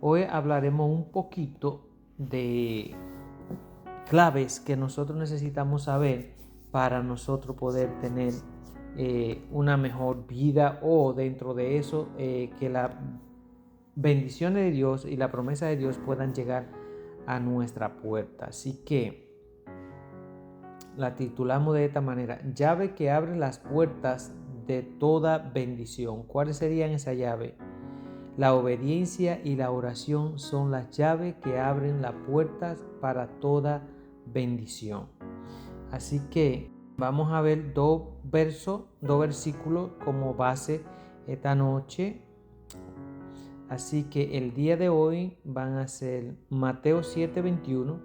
Hoy hablaremos un poquito de claves que nosotros necesitamos saber para nosotros poder tener una mejor vida, o dentro de eso que las bendiciones de Dios y la promesa de Dios puedan llegar a nuestra puerta. Así que la titulamos de esta manera: llave que abre las puertas de toda bendición. ¿Cuáles serían esas llaves? La obediencia y la oración son las llaves que abren las puertas para toda bendición. Así que vamos a ver dos versículos como base esta noche. Así que el día de hoy van a ser Mateo 7:21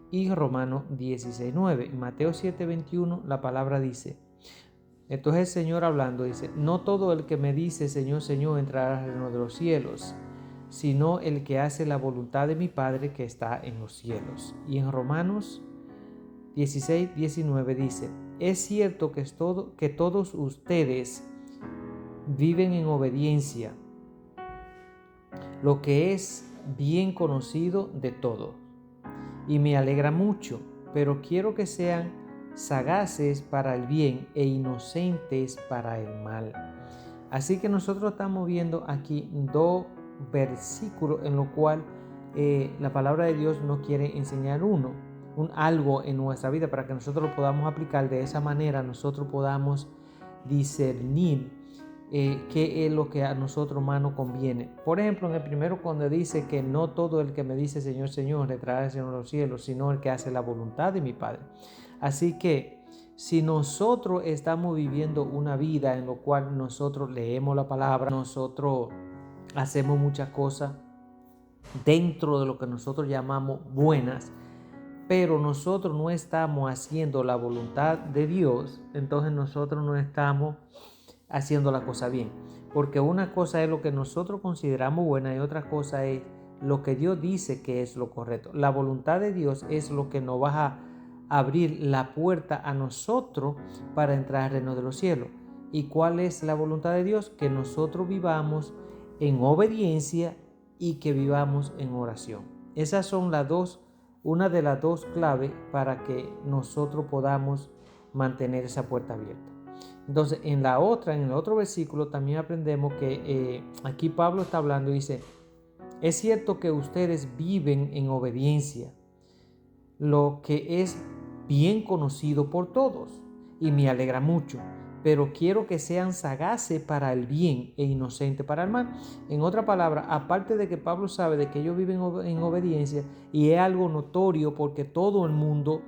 y Romanos 16:9. En Mateo 7:21 la palabra dice: esto es el Señor hablando, dice: no todo el que me dice Señor, Señor entrará al reino de los cielos, sino el que hace la voluntad de mi Padre que está en los cielos. Y en Romanos 16:19 dice: es cierto que todos ustedes viven en obediencia, lo que es bien conocido de todos, y me alegra mucho, pero quiero que sean sagaces para el bien e inocentes para el mal. Así que nosotros estamos viendo aquí dos versículos en los cuales la palabra de Dios nos quiere enseñar algo en nuestra vida para que nosotros lo podamos aplicar. De esa manera nosotros podamos discernir qué es lo que a nosotros más nos conviene. Por ejemplo, en el primero, cuando dice que no todo el que me dice Señor, Señor entrará al reino de los cielos, sino el que hace la voluntad de mi Padre. Así que si nosotros estamos viviendo una vida en la cual nosotros leemos la palabra, nosotros hacemos muchas cosas dentro de lo que nosotros llamamos buenas, pero nosotros no estamos haciendo la voluntad de Dios, entonces nosotros no estamos haciendo la cosa bien. Porque una cosa es lo que nosotros consideramos buena y otra cosa es lo que Dios dice que es lo correcto. La voluntad de Dios es lo que nos va a abrir la puerta a nosotros para entrar al reino de los cielos. ¿Y cuál es la voluntad de Dios? Que nosotros vivamos en obediencia y que vivamos en oración. Esas son una de las dos claves para que nosotros podamos mantener esa puerta abierta. Entonces, en el otro versículo también aprendemos que aquí Pablo está hablando y dice: es cierto que ustedes viven en obediencia, lo que es bien conocido por todos, y me alegra mucho, pero quiero que sean sagaces para el bien e inocentes para el mal. En otra palabra, aparte de que Pablo sabe de que ellos viven en obediencia, y es algo notorio porque todo el mundo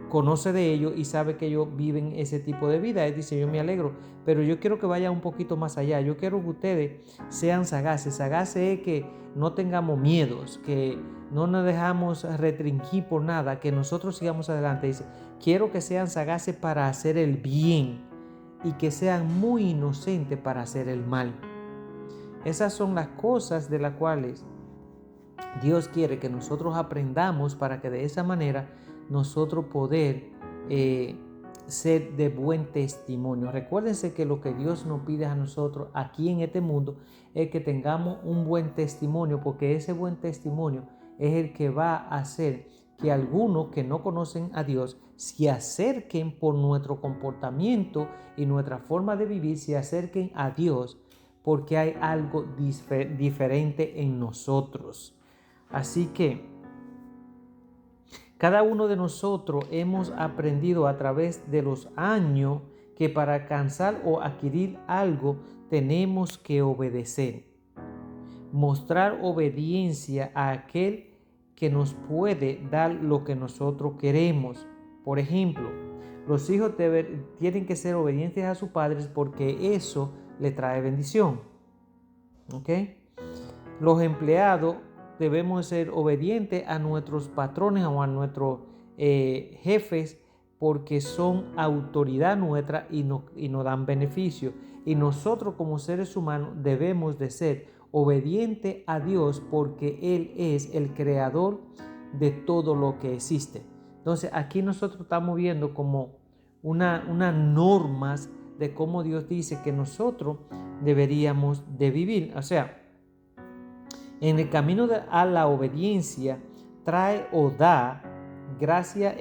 conoce de ellos y sabe que ellos viven ese tipo de vida. Él dice: yo me alegro, pero yo quiero que vaya un poquito más allá. Yo quiero que ustedes sean sagaces. Sagaces es que no tengamos miedos, que no nos dejamos restringir por nada, que nosotros sigamos adelante. Dice: quiero que sean sagaces para hacer el bien y que sean muy inocentes para hacer el mal. Esas son las cosas de las cuales Dios quiere que nosotros aprendamos, para que de esa manera nosotros poder ser de buen testimonio. Recuérdense que lo que Dios nos pide a nosotros aquí en este mundo es que tengamos un buen testimonio, porque ese buen testimonio es el que va a hacer que algunos que no conocen a Dios se acerquen por nuestro comportamiento y nuestra forma de vivir, se acerquen a Dios porque hay algo diferente en nosotros. Así que cada uno de nosotros hemos aprendido a través de los años que para alcanzar o adquirir algo tenemos que obedecer. Mostrar obediencia a aquel que nos puede dar lo que nosotros queremos. Por ejemplo, los hijos tienen que ser obedientes a sus padres porque eso le trae bendición. ¿Ok? Los empleados debemos ser obedientes a nuestros patrones o a nuestros jefes, porque son autoridad nuestra y nos dan beneficio. Y nosotros como seres humanos debemos de ser obedientes a Dios, porque Él es el creador de todo lo que existe. Entonces aquí nosotros estamos viendo como unas normas de cómo Dios dice que nosotros deberíamos de vivir. O sea, En el camino a la obediencia trae o da gracia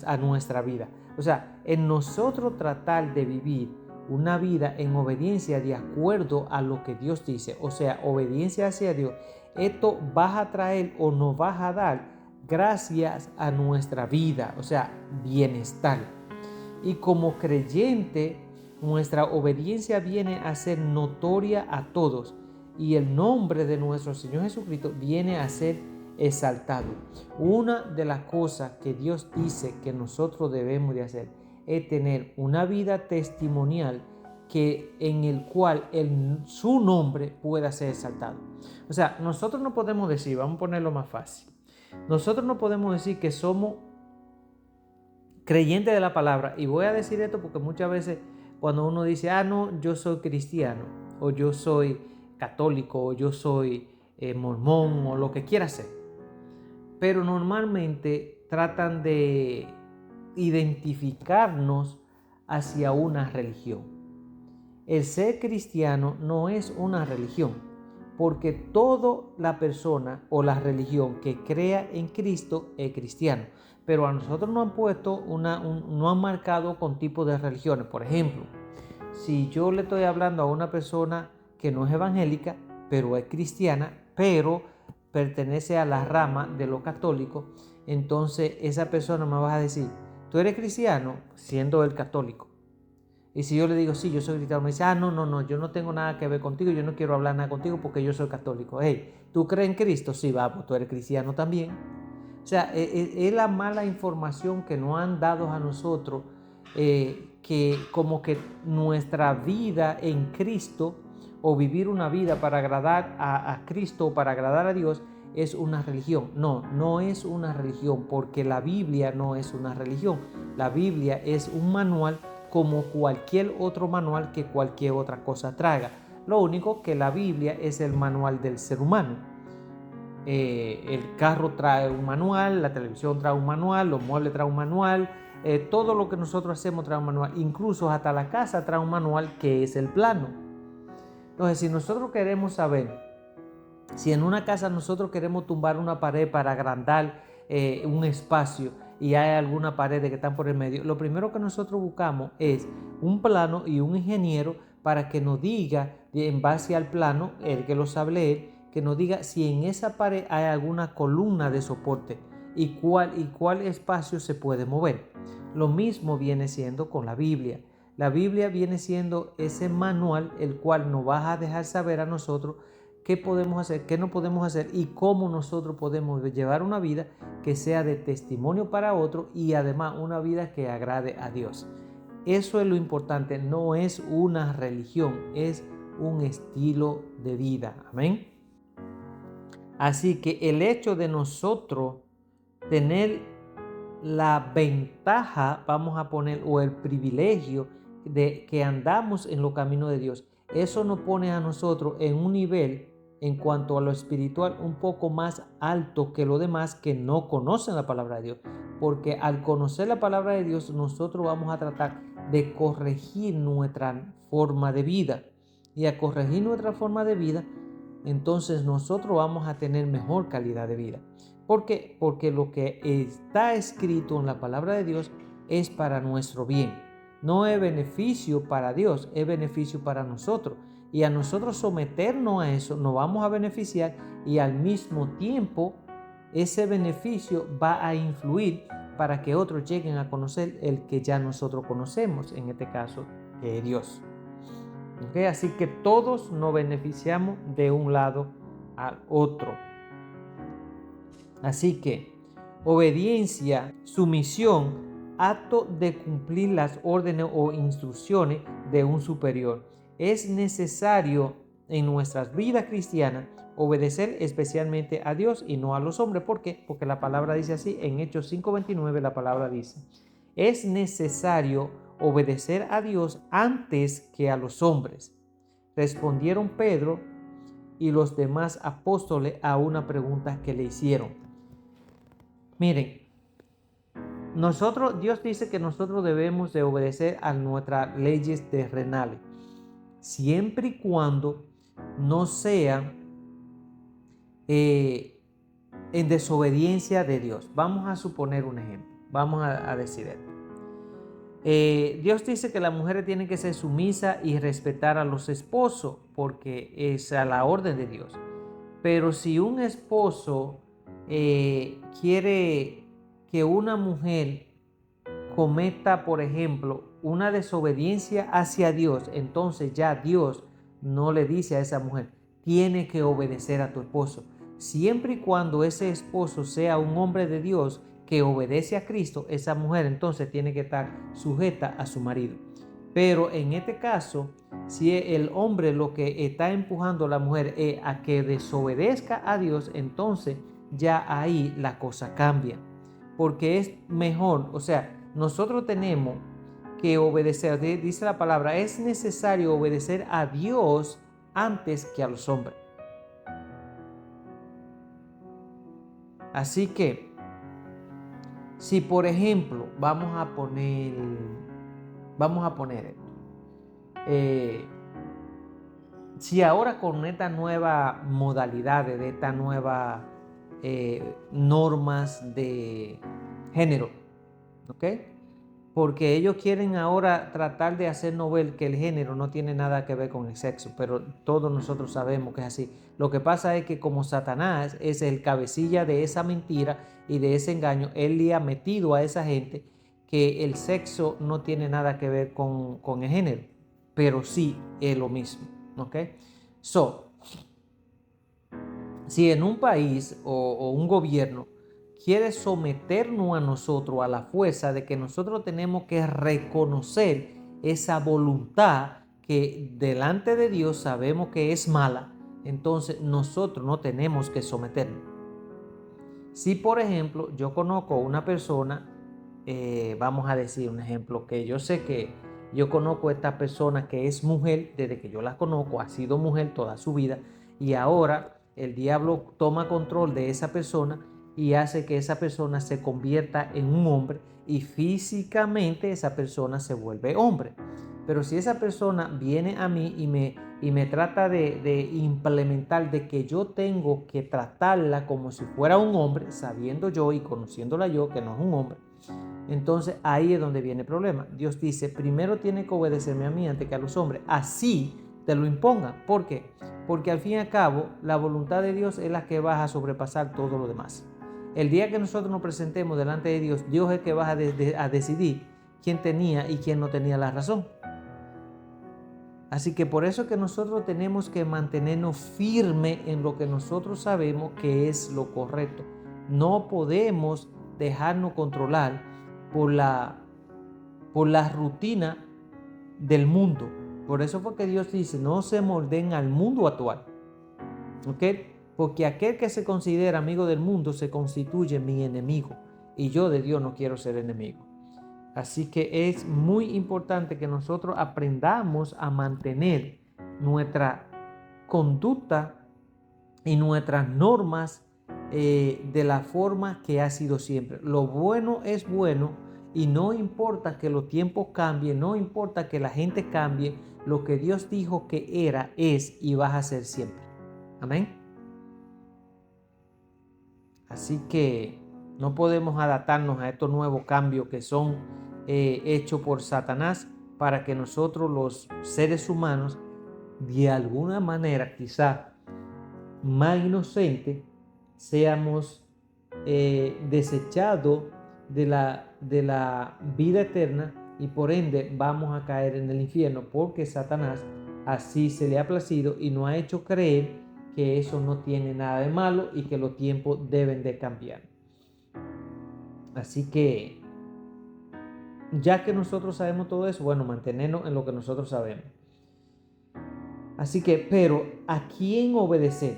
a nuestra vida. O sea, en nosotros tratar de vivir una vida en obediencia de acuerdo a lo que Dios dice, o sea, obediencia hacia Dios, esto va a traer o nos va a dar gracias a nuestra vida, o sea, bienestar. Y como creyente, nuestra obediencia viene a ser notoria a todos y el nombre de nuestro Señor Jesucristo viene a ser exaltado. Una de las cosas que Dios dice que nosotros debemos de hacer es tener una vida testimonial en el cual su nombre pueda ser exaltado. O sea, nosotros no podemos decir, vamos a ponerlo más fácil, nosotros no podemos decir que somos creyentes de la palabra, y voy a decir esto porque muchas veces cuando uno dice, no, yo soy cristiano, o yo soy católico, o yo soy mormón, o lo que quiera ser, pero normalmente tratan de identificarnos hacia una religión. El ser cristiano no es una religión, porque toda la persona o la religión que crea en Cristo es cristiano. Pero a nosotros nos han puesto, no han marcado con tipos de religiones. Por ejemplo, si yo le estoy hablando a una persona que no es evangélica, pero es cristiana, pero pertenece a la rama de lo católico, entonces esa persona me va a decir, ¿tú eres cristiano? Siendo él católico. Y si yo le digo, sí, yo soy cristiano, me dice, no, yo no tengo nada que ver contigo, yo no quiero hablar nada contigo porque yo soy católico. Hey, ¿tú crees en Cristo? Sí, vamos, tú eres cristiano también. O sea, es la mala información que nos han dado a nosotros, que como que nuestra vida en Cristo o vivir una vida para agradar a Cristo o para agradar a Dios es una religión. No, no es una religión, porque la Biblia no es una religión. La Biblia es un manual como cualquier otro manual que cualquier otra cosa traiga. Lo único que la Biblia es el manual del ser humano. El carro trae un manual, la televisión trae un manual, los muebles traen un manual, todo lo que nosotros hacemos trae un manual, incluso hasta la casa trae un manual que es el plano. Entonces, si nosotros queremos saber, si en una casa nosotros queremos tumbar una pared para agrandar un espacio y hay alguna pared que están por el medio, lo primero que nosotros buscamos es un plano y un ingeniero para que nos diga, en base al plano, el que lo sabe leer, que nos diga si en esa pared hay alguna columna de soporte y cuál espacio se puede mover. Lo mismo viene siendo con la Biblia. La Biblia viene siendo ese manual el cual nos va a dejar saber a nosotros qué podemos hacer, qué no podemos hacer y cómo nosotros podemos llevar una vida que sea de testimonio para otro y además una vida que agrade a Dios. Eso es lo importante, no es una religión, es un estilo de vida. Amén. Así que el hecho de nosotros tener la ventaja, vamos a poner, o el privilegio de que andamos en los caminos de Dios, eso nos pone a nosotros en un nivel en cuanto a lo espiritual un poco más alto que los demás que no conocen la palabra de Dios. Porque al conocer la palabra de Dios, nosotros vamos a tratar de corregir nuestra forma de vida. Y a corregir nuestra forma de vida, entonces nosotros vamos a tener mejor calidad de vida. ¿Por qué? Porque lo que está escrito en la palabra de Dios es para nuestro bien. No es beneficio para Dios, es beneficio para nosotros. Y a nosotros someternos a eso nos vamos a beneficiar y al mismo tiempo ese beneficio va a influir para que otros lleguen a conocer el que ya nosotros conocemos, en este caso, que es Dios. ¿Okay? Así que todos nos beneficiamos de un lado al otro. Así que obediencia, sumisión, acto de cumplir las órdenes o instrucciones de un superior. Es necesario en nuestras vidas cristianas obedecer especialmente a Dios y no a los hombres. ¿Por qué? Porque la palabra dice así, en Hechos 5:29 la palabra dice, es necesario obedecer a Dios antes que a los hombres. Respondieron Pedro y los demás apóstoles a una pregunta que le hicieron. Miren, Dios dice que nosotros debemos de obedecer a nuestras leyes terrenales, siempre y cuando no sean en desobediencia de Dios. Vamos a suponer un ejemplo. Vamos a decir esto. Dios dice que las mujeres tienen que ser sumisas y respetar a los esposos porque es a la orden de Dios. Pero si un esposo quiere que una mujer cometa, por ejemplo, una desobediencia hacia Dios, entonces ya Dios no le dice a esa mujer, tiene que obedecer a tu esposo. Siempre y cuando ese esposo sea un hombre de Dios que obedece a Cristo, esa mujer entonces tiene que estar sujeta a su marido. Pero en este caso, si el hombre lo que está empujando a la mujer es a que desobedezca a Dios, entonces ya ahí la cosa cambia. Porque es mejor, o sea, nosotros tenemos que obedecer, dice la palabra, es necesario obedecer a Dios antes que a los hombres. Así que, si por ejemplo, vamos a poner esto. Si ahora con esta nueva modalidad, de esta nueva normas de género, ¿ok? Porque ellos quieren ahora tratar de hacernos ver que el género no tiene nada que ver con el sexo, pero todos nosotros sabemos que es así. Lo que pasa es que como Satanás es el cabecilla de esa mentira y de ese engaño, él le ha metido a esa gente que el sexo no tiene nada que ver con el género, pero sí es lo mismo, ¿ok? Si en un país o un gobierno quiere someternos a nosotros a la fuerza de que nosotros tenemos que reconocer esa voluntad que delante de Dios sabemos que es mala, entonces nosotros no tenemos que someternos. Si por ejemplo yo conozco una persona, vamos a decir un ejemplo, que yo sé que yo conozco a esta persona que es mujer, desde que yo la conozco, ha sido mujer toda su vida, y ahora el diablo toma control de esa persona y hace que esa persona se convierta en un hombre y físicamente esa persona se vuelve hombre. Pero si esa persona viene a mí y me trata de implementar de que yo tengo que tratarla como si fuera un hombre, sabiendo yo y conociéndola yo que no es un hombre, entonces ahí es donde viene el problema. Dios dice, primero tiene que obedecerme a mí antes que a los hombres, así te lo impongan. ¿Por qué? Porque al fin y al cabo la voluntad de Dios es la que va a sobrepasar todo lo demás. El día que nosotros nos presentemos delante de Dios, Dios es el que va a decidir quién tenía y quién no tenía la razón. Así que por eso es que nosotros tenemos que mantenernos firmes en lo que nosotros sabemos que es lo correcto. No podemos dejarnos controlar por la rutina del mundo. Por eso fue que Dios dice, no se molden al mundo actual. ¿Ok? Porque aquel que se considera amigo del mundo se constituye mi enemigo. Y yo de Dios no quiero ser enemigo. Así que es muy importante que nosotros aprendamos a mantener nuestra conducta y nuestras normas de la forma que ha sido siempre. Lo bueno es bueno y no importa que los tiempos cambien, no importa que la gente cambie, lo que Dios dijo que era, es y va a ser siempre. Amén. Así que no podemos adaptarnos a estos nuevos cambios que son hechos por Satanás para que nosotros los seres humanos de alguna manera quizá más inocentes seamos desechados de la vida eterna y por ende vamos a caer en el infierno porque Satanás así se le ha placido y nos ha hecho creer que eso no tiene nada de malo y que los tiempos deben de cambiar. Así que, ya que nosotros sabemos todo eso, bueno, mantenernos en lo que nosotros sabemos. Así que, pero, ¿a quién obedecer?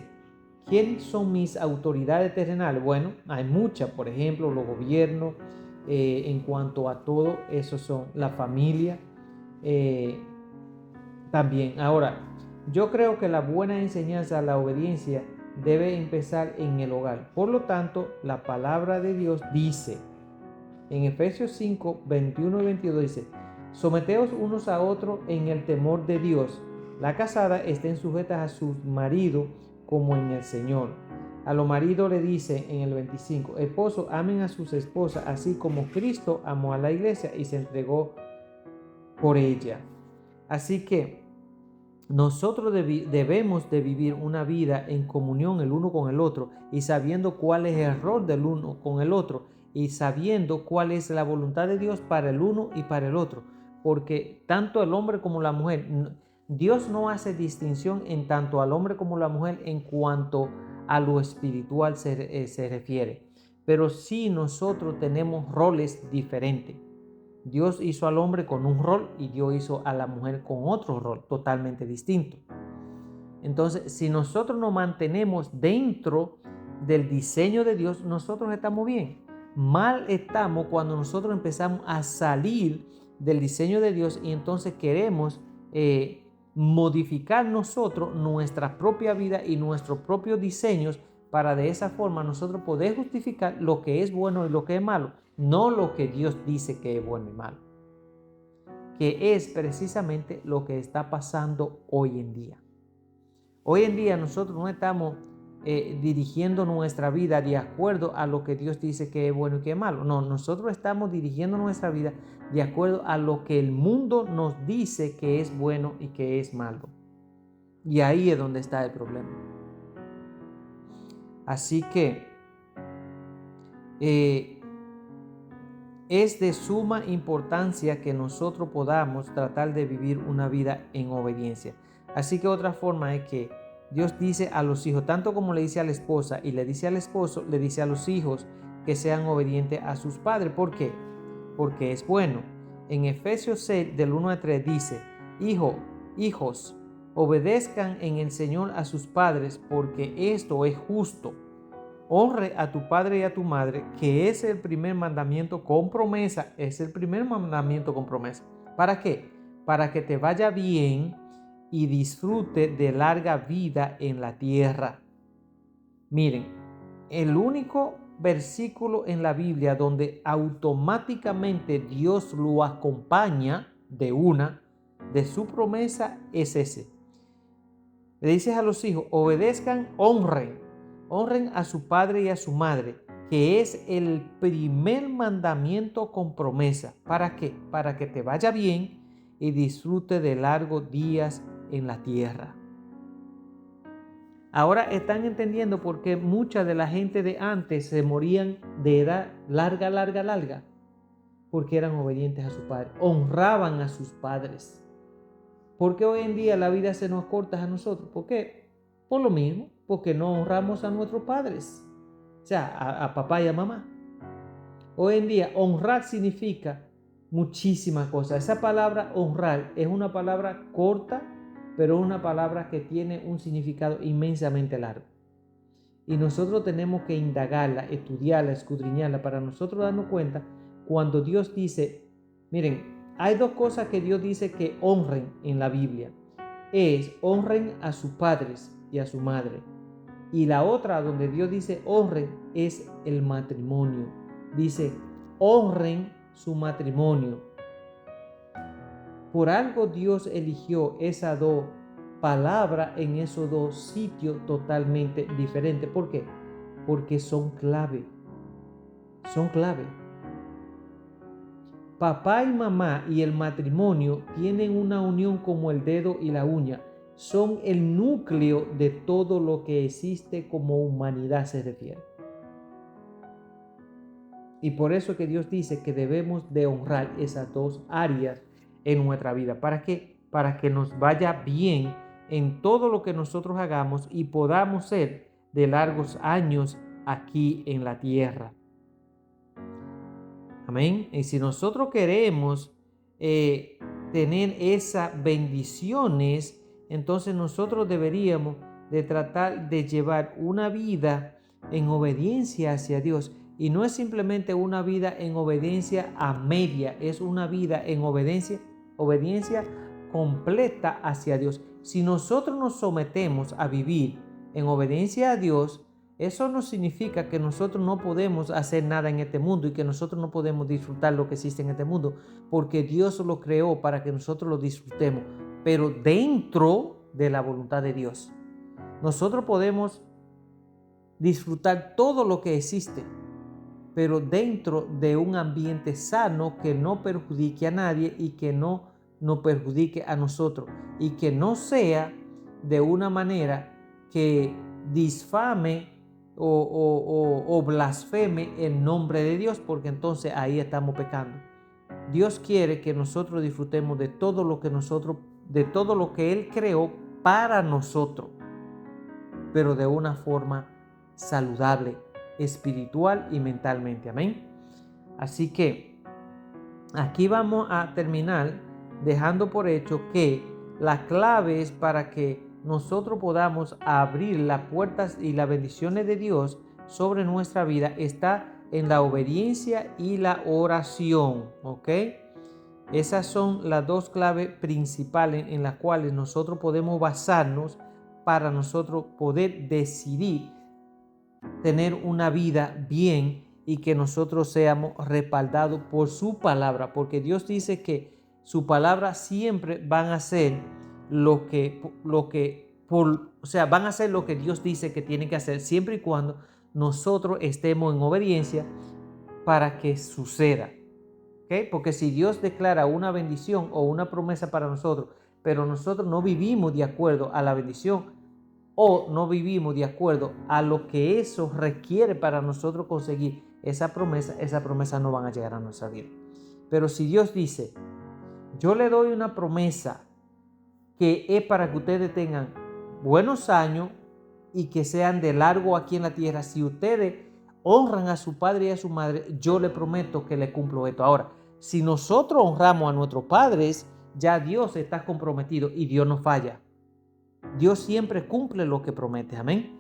¿Quiénes son mis autoridades terrenales? Bueno, hay muchas, por ejemplo, los gobiernos, en cuanto a todo, eso son la familia, también. Ahora, yo creo que la buena enseñanza, la obediencia, debe empezar en el hogar. Por lo tanto, la palabra de Dios dice, en Efesios 5, 21 y 22 dice, someteos unos a otros en el temor de Dios. Las casadas estén sujetas a sus maridos como en el Señor. A los maridos le dice en el 25, esposos, amen a sus esposas, así como Cristo amó a la iglesia y se entregó por ella. Así que nosotros debemos de vivir una vida en comunión el uno con el otro y sabiendo cuál es el rol del uno con el otro y sabiendo cuál es la voluntad de Dios para el uno y para el otro. Porque tanto el hombre como la mujer, Dios no hace distinción en tanto al hombre como la mujer en cuanto a lo espiritual se refiere. Pero sí nosotros tenemos roles diferentes. Dios hizo al hombre con un rol y Dios hizo a la mujer con otro rol totalmente distinto. Entonces, si nosotros nos mantenemos dentro del diseño de Dios, nosotros estamos bien. Mal estamos cuando nosotros empezamos a salir del diseño de Dios y entonces queremos modificar nosotros nuestra propia vida y nuestros propios diseños para de esa forma nosotros poder justificar lo que es bueno y lo que es malo, no lo que Dios dice que es bueno y malo, que es precisamente lo que está pasando hoy en día. Hoy en día nosotros no estamos dirigiendo nuestra vida de acuerdo a lo que Dios dice que es bueno y que es malo. No, nosotros estamos dirigiendo nuestra vida de acuerdo a lo que el mundo nos dice que es bueno y que es malo. Y ahí es donde está el problema. Así que es de suma importancia que nosotros podamos tratar de vivir una vida en obediencia. Así que otra forma es que Dios dice a los hijos, tanto como le dice a la esposa y le dice al esposo, le dice a los hijos que sean obedientes a sus padres. ¿Por qué? Porque es bueno. En Efesios 6, del 1 al 3 dice, hijos, obedezcan en el Señor a sus padres, porque esto es justo. Honre a tu padre y a tu madre, que es el primer mandamiento con promesa. Es el primer mandamiento con promesa. ¿Para qué? Para que te vaya bien y disfrute de larga vida en la tierra. Miren, el único versículo en la Biblia donde automáticamente Dios lo acompaña de su promesa es ese. Le dices a los hijos, obedezcan, honren a su padre y a su madre, que es el primer mandamiento con promesa. ¿Para qué? Para que te vaya bien y disfrute de largos días en la tierra. Ahora están entendiendo por qué mucha de la gente de antes se morían de edad larga, porque eran obedientes a su padre, honraban a sus padres. ¿Por qué hoy en día la vida se nos corta a nosotros? ¿Por qué? Por lo mismo, porque no honramos a nuestros padres, o sea, a papá y a mamá. Hoy en día honrar significa muchísimas cosas. Esa palabra honrar es una palabra corta, pero una palabra que tiene un significado inmensamente largo. Y nosotros tenemos que indagarla, estudiarla, escudriñarla para nosotros darnos cuenta cuando Dios dice, miren, hay dos cosas que Dios dice que honren en la Biblia. Honren a sus padres y a su madre. Y la otra donde Dios dice honren es el matrimonio. Dice, honren su matrimonio. Por algo Dios eligió esas dos palabras en esos dos sitios totalmente diferentes. ¿Por qué? Porque son clave. Son clave. Papá y mamá y el matrimonio tienen una unión como el dedo y la uña. Son el núcleo de todo lo que existe como humanidad se refiere. Y por eso que Dios dice que debemos de honrar esas dos áreas en nuestra vida. ¿Para qué? Para que nos vaya bien en todo lo que nosotros hagamos y podamos ser de largos años aquí en la tierra. Amén. Y si nosotros queremos tener esas bendiciones, entonces nosotros deberíamos de tratar de llevar una vida en obediencia hacia Dios. Y no es simplemente una vida en obediencia a media, es una vida en obediencia completa hacia Dios. Si nosotros nos sometemos a vivir en obediencia a Dios, eso no significa que nosotros no podemos hacer nada en este mundo y que nosotros no podemos disfrutar lo que existe en este mundo, porque Dios lo creó para que nosotros lo disfrutemos, pero dentro de la voluntad de Dios. Nosotros podemos disfrutar todo lo que existe, pero dentro de un ambiente sano que no perjudique a nadie y que no nos perjudique a nosotros, y que no sea de una manera que disfame o blasfeme el nombre de Dios, porque entonces ahí estamos pecando. Dios quiere que nosotros disfrutemos de todo lo que Él creó para nosotros, pero de una forma saludable, espiritual y mentalmente. Amén. Así que aquí vamos a terminar dejando por hecho que la clave es para que nosotros podamos abrir las puertas y las bendiciones de Dios sobre nuestra vida está en la obediencia y la oración, ¿ok? Esas son las dos claves principales en las cuales nosotros podemos basarnos para nosotros poder decidir tener una vida bien y que nosotros seamos respaldados por su palabra, porque Dios dice que su palabra siempre van a hacer van a hacer lo que Dios dice que tienen que hacer, siempre y cuando nosotros estemos en obediencia para que suceda. ¿Okay? Porque si Dios declara una bendición o una promesa para nosotros, pero nosotros no vivimos de acuerdo a la bendición o no vivimos de acuerdo a lo que eso requiere para nosotros conseguir esa promesa no van a llegar a nuestra vida. Pero si Dios dice, yo le doy una promesa que es para que ustedes tengan buenos años y que sean de largo aquí en la tierra, si ustedes honran a su padre y a su madre, yo le prometo que le cumplo esto. Ahora, si nosotros honramos a nuestros padres, ya Dios está comprometido y Dios no falla. Dios siempre cumple lo que promete, amén.